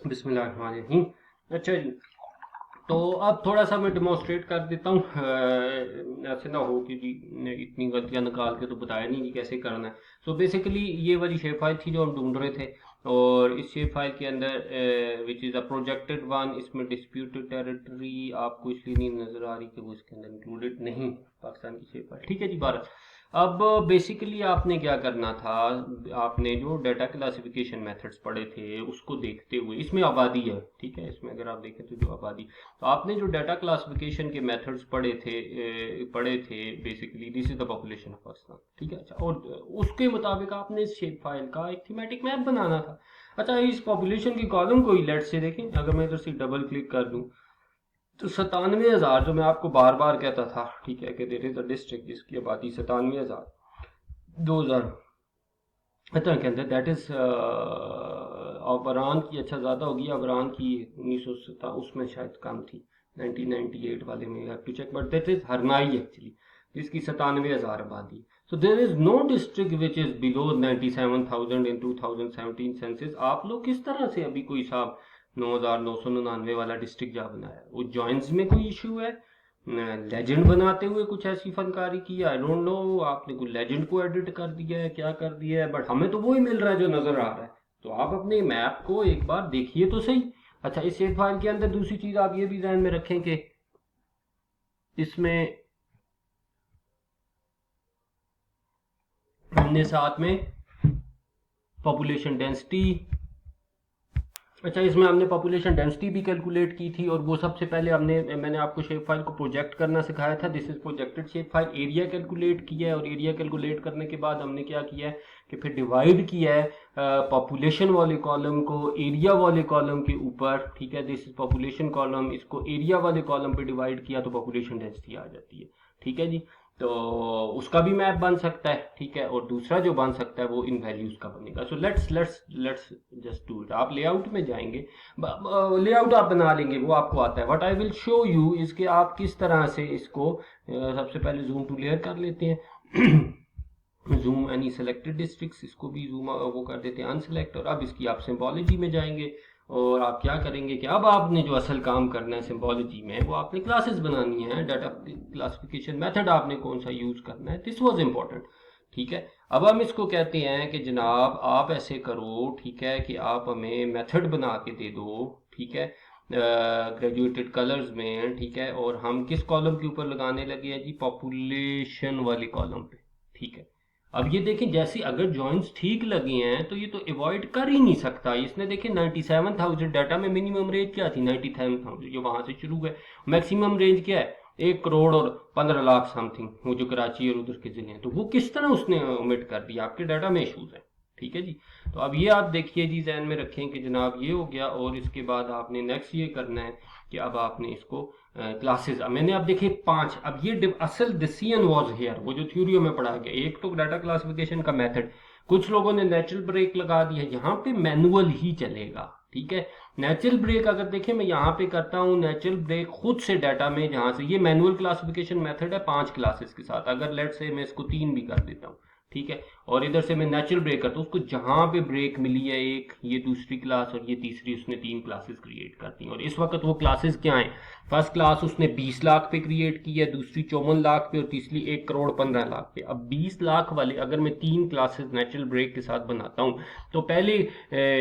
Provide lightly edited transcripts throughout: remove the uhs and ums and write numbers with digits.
बिस्मिल्लाहिर्रहमानिर्रहीम। अच्छा जी, तो अब थोड़ा सा मैं डिमॉन्स्ट्रेट कर देता हूँ। ऐसे ना हो कि जी ने इतनी गलतियाँ निकाल के तो बताया नहीं कि कैसे करना है। सो बेसिकली ये वाली शेप फाइल थी जो हम ढूंढ रहे थे, और इस शेप फाइल के अंदर which is a projected one, इसमें डिस्प्यूटेड टेरिटरी आपको इसलिए नहीं नज़र आ रही कि वो इसके अंदर इंक्लूडेड नहीं, पाकिस्तान की शेप फाइल। ठीक है जी, भारत। अब बेसिकली आपने क्या करना था, आपने जो डाटा क्लासिफिकेशन मेथड्स पढ़े थे उसको देखते हुए, इसमें आबादी है, ठीक है, इसमें अगर आप देखें तो जो आबादी, तो आपने जो डाटा क्लासिफिकेशन के मेथड्स पढ़े थे basically this is the population of Pakistan. ठीक है, अच्छा, और उसके मुताबिक आपने इस शेप फाइल का एक थीमेटिक मैप बनाना था। अच्छा, इस पॉपुलेशन की कॉलम को ही लेट से देखें, अगर मैं इधर से डबल क्लिक कर दूं तो 97,000, जो मैं आपको बार बार कहता था, ठीक है, कि देर इज अ डिस्ट्रिक्ट जिसकी आबादी 97,000 2000 के अंदर, दैट इज अबरान की, अच्छा ज़्यादा होगी अबरान की, 1907 उसमें शायद कम थी, 1998 वाले में, have to check, but that is Harnai actually, जिसकी 97,000 आबादी। So there is no district which is below 97,000 in 2017 census. आप लोग किस तरह से अभी कोई साहब 9,999 वाला डिस्ट्रिक्ट जा बनाया? वो जॉइंट्स में कोई इशू है, लेजेंड बनाते हुए कुछ ऐसी फनकारी की, आई डोंट नो, आपने कोई लेजेंड को एडिट कर दिया है, क्या कर दिया है, बट हमें तो वही मिल रहा है जो नजर आ रहा है। तो आप अपने मैप को एक बार देखिए तो सही। अच्छा, इस शेप फाइल के अंदर दूसरी चीज आप ये भी ध्यान में रखें कि इसमें हमने साथ में पॉपुलेशन डेंसिटी, अच्छा, इसमें हमने पॉपुलेशन डेंसिटी भी कैलकुलेट की थी, और वो सबसे पहले मैंने आपको शेप फाइल को प्रोजेक्ट करना सिखाया था, this is projected shape file. Area calculate किया है, और एरिया कैलकुलेट करने के बाद हमने क्या किया है कि फिर डिवाइड किया है पॉपुलेशन वाले कॉलम को एरिया वाले कॉलम के ऊपर। ठीक है, दिस इज पॉपुलेशन कॉलम, इसको एरिया वाले कॉलम पे डिवाइड किया तो पॉपुलेशन डेंसिटी आ जाती है। ठीक है जी, तो उसका भी मैप बन सकता है। ठीक है, और दूसरा जो बन सकता है वो इन वैल्यूज का बनेगा। So let's just do it. आप लेआउट में जाएंगे, लेआउट आप बना लेंगे, वो आपको आता है। What I will show you इसके आप किस तरह से इसको सबसे पहले जूम टू लेयर कर लेते हैं। जूम एनी सेलेक्टेड डिस्ट्रिक्ट्स, इसको भी जूम वो कर देते हैं अनसेलेक्ट। और अब इसकी आप सिंबोलॉजी में जाएंगे, और आप क्या करेंगे कि अब आपने जो असल काम करना है सिंबोलॉजी में, वो आपने क्लासेस बनानी है, डाटा क्लासिफिकेशन मेथड आपने कौन सा यूज करना है, दिस वाज इम्पोर्टेंट। ठीक है, अब हम इसको कहते हैं कि जनाब आप ऐसे करो, ठीक है, कि आप हमें मेथड बना के दे दो, ठीक है, ग्रेजुएटेड कलर्स में। ठीक है, और हम किस कॉलम के ऊपर लगाने लगे हैं जी, पॉपुलेशन वाले कॉलम पे। ठीक है, अब ये देखें, जैसे अगर जॉइंट्स ठीक लगे हैं तो ये तो अवॉइड कर ही नहीं सकता। इसने देखें 97,000 डाटा में मिनिमम रेंज क्या थी, 97,000, जो वहां से शुरू है। मैक्सिमम रेंज क्या है, 1 करोड़ और 15 लाख समथिंग, वो जो कराची और उधर के जिले हैं। तो वो किस तरह उसने ओमिट कर दिया, आपके डाटा में इशूज है। ठीक है जी, तो अब ये आप देखिए जी, जहन में रखें कि जनाब ये हो गया, और इसके बाद आपने नेक्स्ट ये करना है कि अब आपने इसको क्लासेस, मैंने अब देखे 5। अब ये असल डिसीजन वाज हियर, वो जो थ्योरी में पढ़ा गया, एक तो डाटा क्लासिफिकेशन का मेथड, कुछ लोगों ने नेचुरल ब्रेक लगा दिया, यहाँ पे मैनुअल ही चलेगा। ठीक है, नेचुरल ब्रेक अगर देखें, मैं यहाँ पे करता हूँ नेचुरल ब्रेक खुद से डाटा में, जहाँ से ये मैनुअल क्लासिफिकेशन मेथड है 5 क्लासेस के साथ, अगर लेट से मैं इसको 3 भी कर देता हूँ। ठीक है, और इधर से मैं नेचुरल ब्रेक करता हूँ, उसको जहां पे ब्रेक मिली है, एक ये दूसरी क्लास और ये तीसरी, उसने 3 क्लासेस क्रिएट कर दी। और इस वक्त वो क्लासेस क्या है, फर्स्ट क्लास उसने 20 लाख पे क्रिएट की है, दूसरी 54 लाख पे, और तीसरी 1 करोड़ 15 लाख पे। अब 20 लाख वाले अगर मैं 3 क्लासेस नेचुरल ब्रेक के साथ बनाता हूँ, तो पहले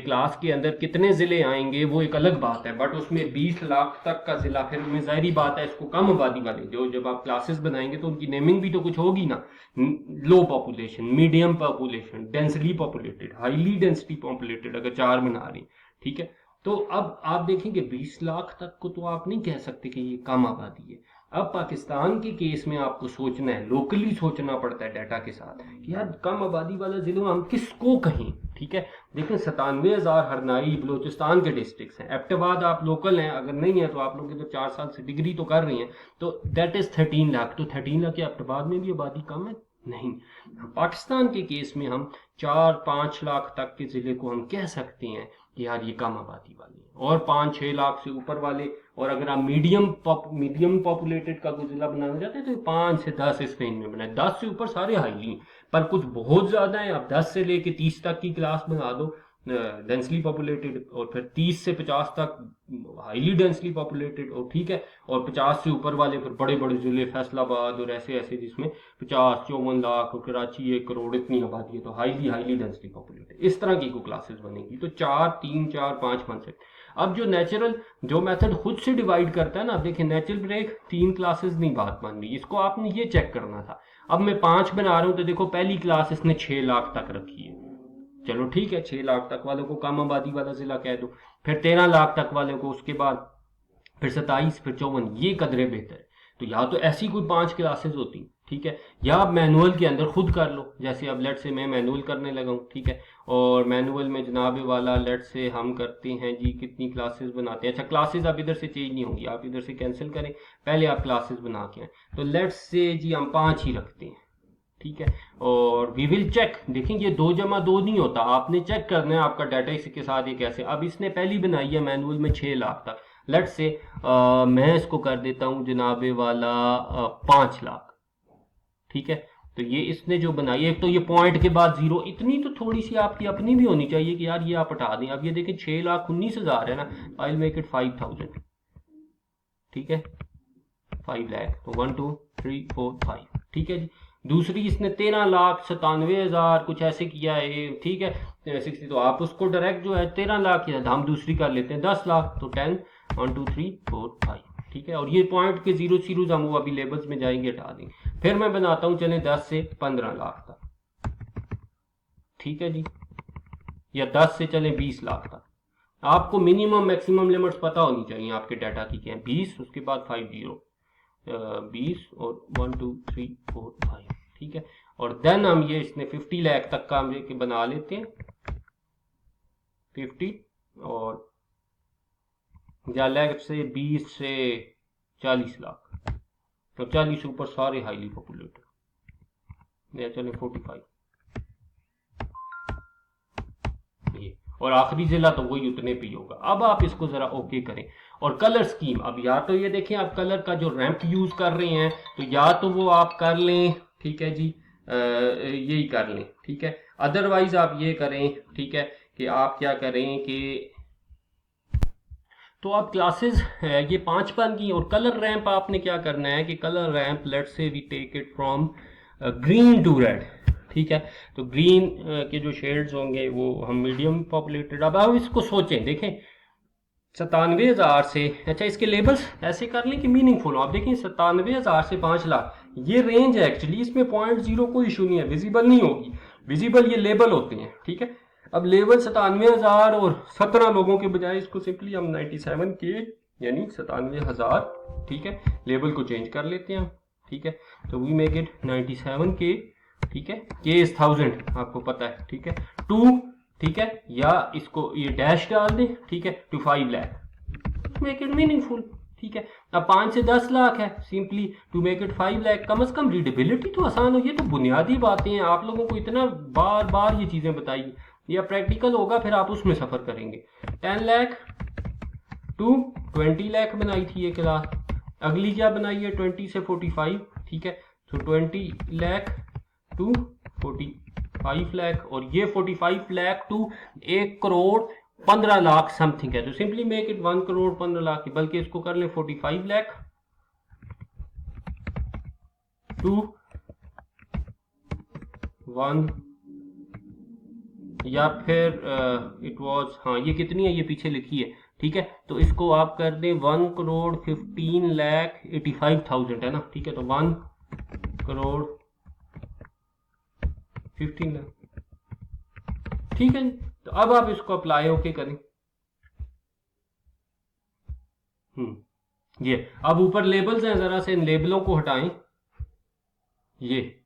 क्लास के अंदर कितने जिले आएंगे वो एक अलग बात है, बट उसमें 20 लाख तक का जिला, फिर में जाहिर बात है इसको कम आबादी वाले जो, जब आप क्लासेस बनाएंगे तो उनकी नेमिंग भी तो कुछ होगी ना, low population, medium population, densely populated, highly density populated, अगर 4 बना रही। ठीक है, तो अब आप देखेंगे 20 लाख तक को तो आप नहीं कह सकते कि ये कम आबादी है। अब पाकिस्तान के केस में आपको सोचना है, लोकली सोचना पड़ता है डाटा के साथ कि यार कम आबादी वाला जिलों हम किसको कहें। ठीक है, देखें 97,000 हरनाई बलोचिस्तान के डिस्ट्रिक्ट हैं। एबटाबाद आप लोकल हैं, अगर नहीं है तो आप लोग इधर 4 साल से डिग्री तो कर रही हैं, तो दैट इज 13 लाख। तो 13 लाख, एबटाबाद में भी आबादी कम है? नहीं। पाकिस्तान के केस में हम 4-5 लाख तक के जिले को हम कह सकते हैं कि यार ये कम आबादी वाले हैं, और 5-6 लाख से ऊपर वाले, और अगर आप मीडियम पॉपुलेटेड का कोई जिला बनाना चाहते हैं तो 5 से 10 इस रेंज में बनाए। 10 से ऊपर सारे हाईली, पर कुछ बहुत ज्यादा है, आप 10 से लेके 30 तक की क्लास बना दो डेंसली पॉपुलेटेड, और फिर 30 से 50 तक हाईली डेंसली पॉपुलेटेड, और ठीक है, और 50 से ऊपर वाले फिर बड़े बड़े जिले, फैसलाबाद और ऐसे ऐसे जिसमें 50-54 लाख, और कराची 1 करोड़, इतनी आबादी है, तो हाईली हाईली डेंसली पॉपुलेटेड। इस तरह की को क्लासेस बनेगी। तो 4, 3, 4, 5 कॉन्सेप्ट। अब जो नेचुरल जो मेथड खुद से डिवाइड करता है ना, देखिए नेचुरल ब्रेक 3 क्लासेस नहीं बात मान रही, इसको आपने ये चेक करना था। अब मैं 5 बना रहा हूं, तो देखो पहली क्लास इसने 6 लाख तक रखी है, चलो ठीक है, 6 लाख तक वालों को कम आबादी वाला जिला कह दो, फिर 13 लाख तक वालों को, उसके बाद फिर 27, फिर 54, ये कदरे बेहतर है। तो या तो ऐसी कोई 5 क्लासेस होती, ठीक है, या आप मैनुअल के अंदर खुद कर लो, जैसे अब लेट से मैं मैनुअल करने लगा हूँ, ठीक है, और मैनुअल में जनाब वाला लेट से हम करते हैं जी, कितनी क्लासेस बनाते हैं। अच्छा, क्लासेस आप इधर से चेंज नहीं होंगी, आप इधर से कैंसिल करें, पहले आप क्लासेस बना के आए, तो लेट से जी हम 5 ही रखते हैं, ठीक है, और वी विल चेक। देखें ये 2 जमा 2 नहीं होता, आपने चेक करना है आपका डाटा इसके साथ ये कैसे। अब इसने पहली बनाई है मैनुअल में 6 लाख तक, लेट से मैं इसको कर देता हूं जनाबे वाला 5 लाख, ठीक है। तो ये इसने जो बनाई, एक तो ये पॉइंट के बाद 0, इतनी तो थोड़ी सी आपकी अपनी भी होनी चाहिए कि यार ये आप हटा दें। अब ये देखें 6,19,000 है ना, आई विल मेक इट 5,000, ठीक है, 5 लाख, तो 1 2 3 4 5, ठीक है जी। दूसरी इसने 13,97,000 कुछ ऐसे किया है, ठीक है, 60, तो आप उसको डायरेक्ट जो है 13 लाख किया, हम दूसरी कर लेते हैं 10 लाख, तो 10 1 2 3 4 5, ठीक है। और ये पॉइंट के 0 सीरोज हम वो अभी लेबल्स में जाएंगे, हटा देंगे। फिर मैं बनाता हूं चले 10 से 15 लाख तक, ठीक है जी, या 10 से चले 20 लाख तक। आपको मिनिमम मैक्सिमम लिमिट्स पता होनी चाहिए आपके डाटा की क्या है। 20, उसके बाद 50, 20 और 1 2 3 4 5, ठीक है। और देन हम ये इसने 50 लाख तक का हम ये बना लेते हैं, 50, और या लाख से 20 से 40 लाख, तो 40 से ऊपर सारे हाईली पॉपुलेटेड, या चले 45 ये, और आखिरी जिला तो वही उतने पे होगा। अब आप इसको जरा ओके करें। और कलर स्कीम, अब या तो ये देखें आप कलर का जो रैंप यूज कर रहे हैं, तो या तो वो आप कर लें, ठीक है जी, यही कर लें, ठीक है। अदरवाइज आप ये करें, ठीक है, कि आप क्या करें कि तो आप क्लासेस ये 5 बन गई। और कलर रैंप आपने क्या करना है कि कलर रैंप लेट्स से we take it from green to red, ठीक है। तो ग्रीन के जो शेड्स होंगे वो हम मीडियम पॉपुलेटेड। अब आप इसको सोचें, देखें 97,000 से, अच्छा इसके लेबल्स ऐसे कर लें कि मीनिंगफुल हो। आप देखें 97,000 से 5 लाख ये रेंज है एक्चुअली, इसमें 0.0 कोई इशू नहीं है, विजिबल नहीं होगी, विजिबल ये लेबल होते हैं, ठीक है। अब लेवल 97,000 और 17 लोगों के बजाय इसको सिंपली हम 97K यानी 97,000, ठीक है, लेवल को चेंज कर लेते हैं, ठीक है। तो वी मेक इट 97K, ठीक है, K इज 1000 आपको पता है, ठीक है, 2, ठीक है, या इसको ये डैश डाल दें, ठीक है, to 5 lakh, make it meaningful, ठीक है। अब 5 से 10 लाख है, simply to make it 5 lakh, कम से कम रीडेबिलिटी तो आसान हो। ये तो बुनियादी बातें हैं, आप लोगों को इतना बार बार ये चीजें बताई, या प्रैक्टिकल होगा फिर आप उसमें सफर करेंगे। 10 लाख टू 20 लाख बनाई थी ये क्लास, अगली क्या बनाई है 20 से 45, ठीक है, तो 20 लाख टू 45 लाख, और ये 45 लाख टू 1 करोड़ 15 लाख समथिंग है, तो simply make it 1 crore 15 lakh, बल्कि इसको कर ले 45 लाख टू 1, या फिर इट वाज, हाँ ये कितनी है ये पीछे लिखी है, ठीक है, तो इसको आप कर दें 1 करोड़ 15,85,000 है ना, ठीक है, तो 1 करोड़ 15 लाख, ठीक है। तो अब आप इसको अप्लाई ओके करें। ये अब ऊपर लेबल्स हैं, जरा से इन लेबलों को हटाएं, ये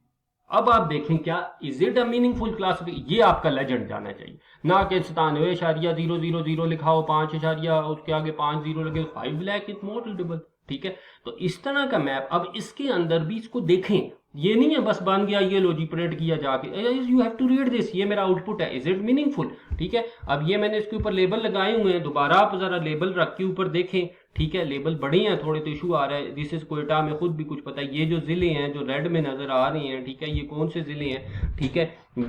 अब आप देखें क्या is it a meaningful classification, ये आपका लेजेंड जाना चाहिए, ना कि 97,000 लिखा हो 5 इशारिया उसके आगे 5 0 लगे, 5 लाख इज मोर रीडेबल, ठीक है। तो इस तरह का मैप, अब इसके अंदर भी इसको देखें, ये नहीं है बस बन गया ये लो जी प्रिंट किया जाके, you have to read this, ये मेरा आउटपुट है, इज इट मीनिंगफुल, ठीक है। अब ये मैंने इसके ऊपर लेबल लगाए हुए हैं, दोबारा आप जरा लेबल रख के ऊपर देखें, ठीक है, लेबल बड़े हैं, थोड़े तो इशू आ रहा है। दिस इज क्वेटा, में खुद भी कुछ पता है। ये जो ज़िले हैं जो रेड में नज़र आ रहे हैं, ठीक है, ये कौन से ज़िले हैं, ठीक है,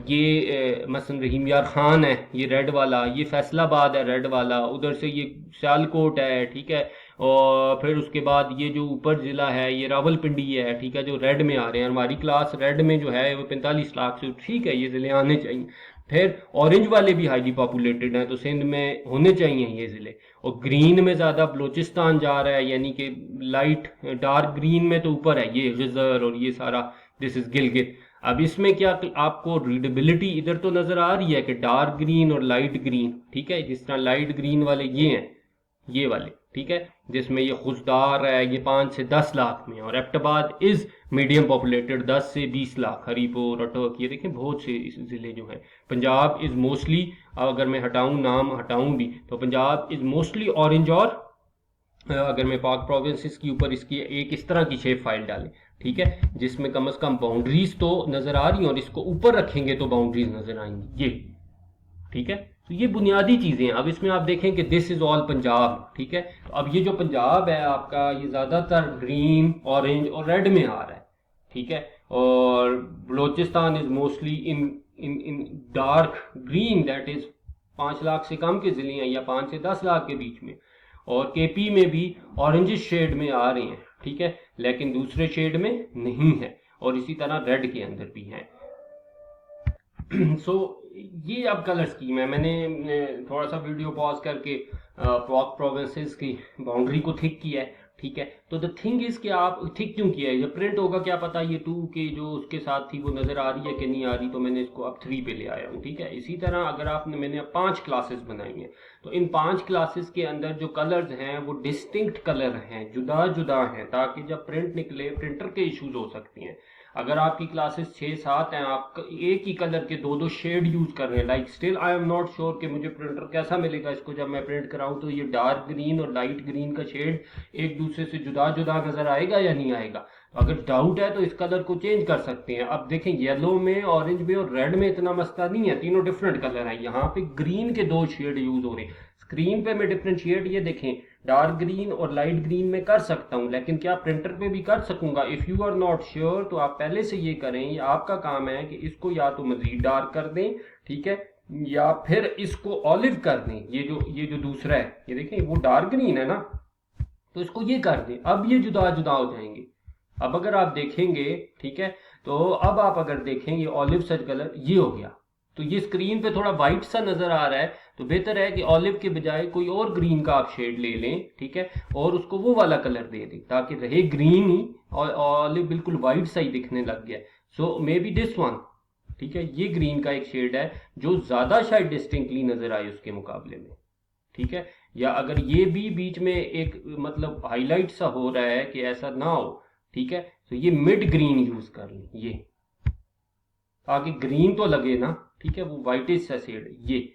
ये मसलन रहीम यार खान है, ये रेड वाला, ये फैसलाबाद है रेड वाला, उधर से ये सियालकोट है, ठीक है, और फिर उसके बाद ये जो ऊपर ज़िला है ये रावलपिंडी है, ठीक है, जो रेड में आ रहे हैं। हमारी क्लास रेड में जो है वो 45 लाख से, ठीक है, ये ज़िले आने चाहिए। फिर ऑरेंज वाले भी हाईली पॉपुलेटेड हैं, तो सिंध में होने चाहिए ये ज़िले। और ग्रीन में ज़्यादा बलोचिस्तान जा रहा है, यानी कि लाइट डार्क ग्रीन में तो ऊपर है ये गजर और ये सारा, दिस इज़ गिलगित। अब इसमें क्या आपको रीडेबिलिटी इधर तो नज़र आ रही है कि डार्क ग्रीन और लाइट ग्रीन, ठीक है, जिस तरह लाइट ग्रीन वाले ये हैं, ये वाले, ठीक है, जिसमें ये खुशदार है, ये 5 से 10 लाख में। और एबटाबाद इज़ मीडियम पॉपुलेटेड, 10 से 20 लाख। हरीपुर, अटक, ये देखें बहुत से ज़िले जो हैं। पंजाब इज़ मोस्टली, अगर मैं हटाऊं, नाम हटाऊं भी, तो पंजाब इज़ मोस्टली ऑरेंज। और अगर मैं पाक प्रोविंसेस के ऊपर इसकी एक इस तरह की शेप फाइल डालें, ठीक है, जिसमें कम से कम बाउंड्रीज तो नज़र आ रही हैं, और इसको ऊपर रखेंगे तो बाउंड्रीज नज़र आएंगी, ये, ठीक है। तो ये बुनियादी चीज़ें हैं। अब इसमें आप देखें कि दिस इज़ ऑल पंजाब, ठीक है। तो अब ये जो पंजाब है आपका, ये ज़्यादातर ग्रीन, ऑरेंज और रेड में आ रहा है, ठीक है। और Balochistan is mostly in in in dark green, that is 5 lakh से कम के ज़िले हैं, या 5 से 10 लाख के बीच में। और केपी में भी ऑरेंज शेड में आ रहे हैं, ठीक है, लेकिन दूसरे शेड में नहीं है। और इसी तरह रेड के अंदर भी हैं। सो ये अब कलर स्कीम है। मैंने थोड़ा सा वीडियो पॉज करके पाक प्रोविंसेस की बाउंड्री को थिक किया है, ठीक है। तो द थिंग इज कि आप थिक क्यों किया है, जब प्रिंट होगा क्या पता ये 2 के जो उसके साथ थी वो नज़र आ रही है कि नहीं आ रही, तो मैंने इसको अब 3 पे ले आया हूँ, ठीक है। इसी तरह अगर आपने, मैंने अब 5 क्लासेस बनाई हैं, तो इन 5 क्लासेस के अंदर जो कलर्स हैं वो डिस्टिंक्ट कलर हैं, जुदा जुदा हैं, ताकि जब प्रिंट निकले, प्रिंटर के इश्यूज हो सकती हैं। अगर आपकी क्लासेस 6-7 हैं, आप एक ही कलर के 2-2 शेड यूज कर रहे हैं, like still I am not sure कि मुझे प्रिंटर कैसा मिलेगा इसको जब मैं प्रिंट कराऊं, तो ये डार्क ग्रीन और लाइट ग्रीन का शेड एक दूसरे से जुदा जुदा नजर आएगा या नहीं आएगा। अगर डाउट है तो इस कलर को चेंज कर सकते हैं। अब देखें, येलो में, ऑरेंज में और रेड में इतना मसला नहीं है, तीनों डिफरेंट कलर हैं। यहाँ पे ग्रीन के 2 शेड यूज हो रहे हैं। स्क्रीन पे मैं डिफरेंशिएट, ये देखें, डार्क ग्रीन और लाइट ग्रीन में कर सकता हूं, लेकिन क्या प्रिंटर पे भी कर सकूंगा? If you are not sure तो आप पहले से ये करें, ये आपका काम है कि इसको या तो मजीद डार्क कर दें, ठीक है, या फिर इसको ऑलिव कर दें। ये जो दूसरा है, ये देखें, वो डार्क ग्रीन है ना, तो इसको ये कर दें। अब ये जुदा जुदा हो जाएंगे। अब अगर आप देखेंगे, ठीक है, तो अब आप अगर देखें ये ऑलिव सच कलर ये हो गया, तो ये स्क्रीन पे थोड़ा वाइट सा नजर आ रहा है, तो बेहतर है कि ऑलिव के बजाय कोई और ग्रीन का आप शेड ले लें, ठीक है, और उसको वो वाला कलर दे दें ताकि रहे ग्रीन ही, और ऑलिव बिल्कुल वाइट सा ही दिखने लग गया। सो मे बी दिस वन, ठीक है, ये ग्रीन का एक शेड है जो ज्यादा शायद डिस्टिंक्टली नजर आए उसके मुकाबले में, ठीक है। या अगर ये भी बीच में एक मतलब हाईलाइट सा हो रहा है कि ऐसा ना हो, ठीक है, तो ये मिड ग्रीन यूज कर लें, ये, ताकि ग्रीन तो लगे ना, ठीक है, वो वाइटिश सा शेड, ये,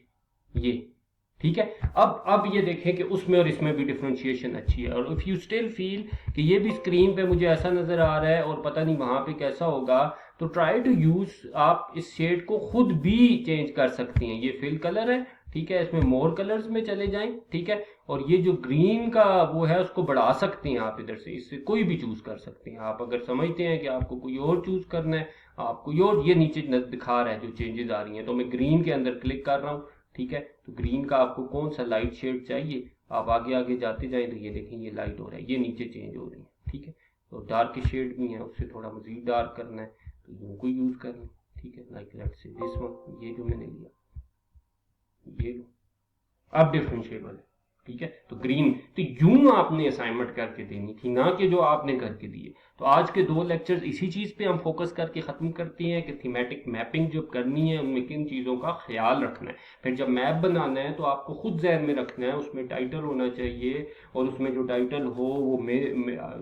ठीक है। अब ये देखें कि उसमें और इसमें भी डिफरेंशिएशन अच्छी है। और इफ यू स्टिल फील कि ये भी स्क्रीन पे मुझे ऐसा नजर आ रहा है और पता नहीं वहां पे कैसा होगा, तो ट्राई टू यूज, आप इस शेड को खुद भी चेंज कर सकती हैं। ये फिल कलर है, ठीक है, इसमें मोर कलर्स में चले जाएं, ठीक है, और ये जो ग्रीन का वो है उसको बढ़ा सकते हैं आप इधर से, इससे कोई भी चूज कर सकते हैं आप। अगर समझते हैं कि आपको कोई और चूज करना है, आपको ये नीचे दिखा रहा है जो चेंजेस आ रही हैं, तो मैं ग्रीन के अंदर क्लिक कर रहा हूँ, ठीक है। तो ग्रीन का आपको कौन सा लाइट शेड चाहिए, आप आगे आगे जाते जाएं तो ये देखें ये लाइट हो रहा है, ये नीचे चेंज हो रही है, ठीक है। तो डार्क शेड भी है, उससे थोड़ा मजीद डार्क करना है तो इनको यूज करना, ठीक है, like let's say this one, ये जो मैंने लिया, ये लो, अब डिफरेंशिएबल है, ठीक है। तो ग्रीन, तो यूं आपने असाइनमेंट करके देनी थी, ना कि जो आपने करके दिए। तो आज के 2 लेक्चर्स इसी चीज पे हम फोकस करके खत्म करते हैं कि थीमेटिक मैपिंग जो करनी है उनमें किन चीजों का ख्याल रखना है। फिर जब मैप बनाना है तो आपको खुद जहन में रखना है, उसमें टाइटल होना चाहिए, और उसमें जो टाइटल हो वो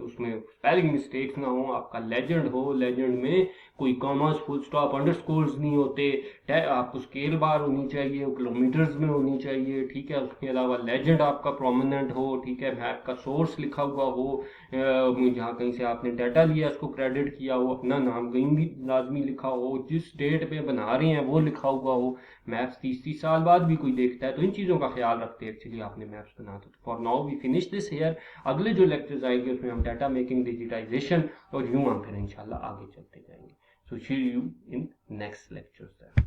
उसमें स्पेलिंग मिस्टेक्स ना हो, आपका लेजेंड हो, लेजेंड में कोई कॉमर्स, फुल स्टॉप, अंडरस्कोर्स नहीं होते, आपको स्केल बार होनी चाहिए, किलोमीटर्स में होनी चाहिए, ठीक है। उसके अलावा लेजेंड आपका प्रोमिनेंट हो, ठीक है, मैप का सोर्स लिखा हुआ हो, जहाँ कहीं से आपने डाटा लिया, उसको क्रेडिट किया हो, अपना नाम कहीं भी लाजमी लिखा हो, जिस डेट पे बना रहे हैं वो लिखा हुआ हो। मैप्स 30-30 साल बाद भी कोई देखता है, तो इन चीज़ों का ख्याल रखते हैं एक्चुअली आपने मैप्स बनाते। तो for now we finish this here. अगले जो लेक्चर्स आएंगे उसमें हम डाटा मेकिंग, डिजिटाइजेशन और यूँ हम फिर इंशाल्लाह आगे चलते जाएंगे। सो सी यू इन नेक्स्ट लेक्चर्स।